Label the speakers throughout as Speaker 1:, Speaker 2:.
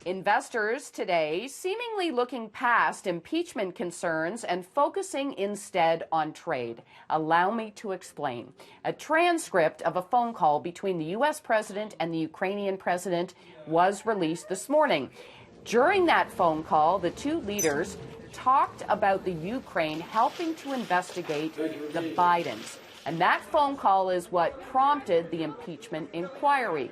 Speaker 1: Investors today seemingly looking past impeachment concerns and focusing instead on trade. Allow me to explain. A transcript of a phone call between the U.S. president and the Ukrainian president was released this morning. During that phone call, the two leaders talked about the Ukraine helping to investigate the Bidens. And that phone call is what prompted the impeachment inquiry.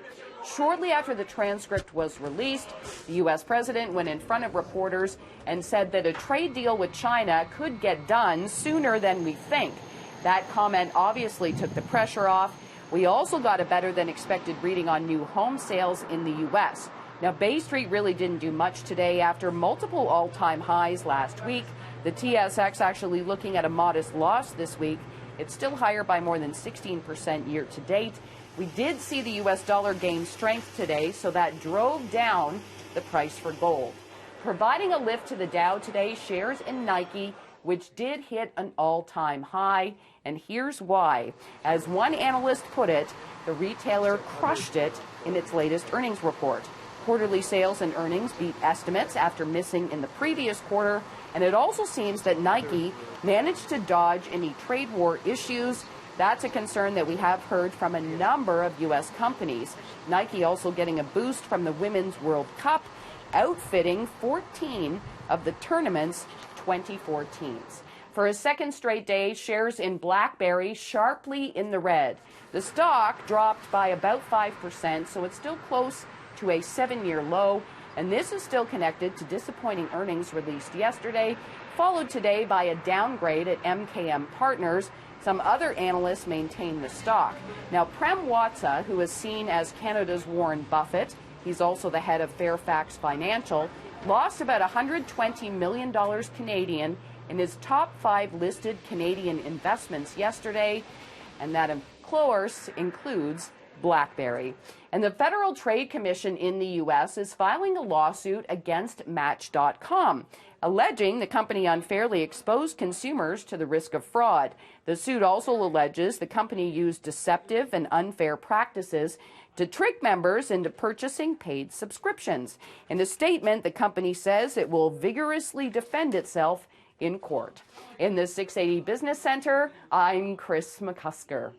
Speaker 1: Shortly after the transcript was released, the U.S. president went in front of reporters and said that a trade deal with China could get done sooner than we think. That comment obviously took the pressure off. We also got a better than expected reading on new home sales in the U.S. Now, Bay Street really didn't do much today after multiple all-time highs last week. The TSX actually looking at a modest loss this week. It's still higher by more than 16% year to date. We did see the U.S. dollar gain strength today, so that drove down the price for gold. Providing a lift to the Dow today, shares in Nike, which did hit an all-time high. And here's why. As one analyst put it, the retailer crushed it in its latest earnings report. Quarterly sales and earnings beat estimates after missing in the previous quarter. And it also seems that Nike managed to dodge any trade war issues. That's a concern that we have heard from a number of U.S. companies. Nike also getting a boost from the Women's World Cup, outfitting 14 of the tournament's 24 teams. For a second straight day, shares in BlackBerry sharply in the red. The stock dropped by about 5%, so it's still close to a 7-year low. And this is still connected to disappointing earnings released yesterday, followed today by a downgrade at MKM Partners. Some other analysts maintain the stock. Now, Prem Watsa, who is seen as Canada's Warren Buffett, he's also the head of Fairfax Financial, lost about $120 million Canadian in his top 5 listed Canadian investments yesterday. And that, of course, includes BlackBerry. And the Federal Trade Commission in the U.S. is filing a lawsuit against Match.com, alleging the company unfairly exposed consumers to the risk of fraud. The suit also alleges the company used deceptive and unfair practices to trick members into purchasing paid subscriptions. In a statement, the company says it will vigorously defend itself in court. In the 680 Business Center, I'm Chris McCusker.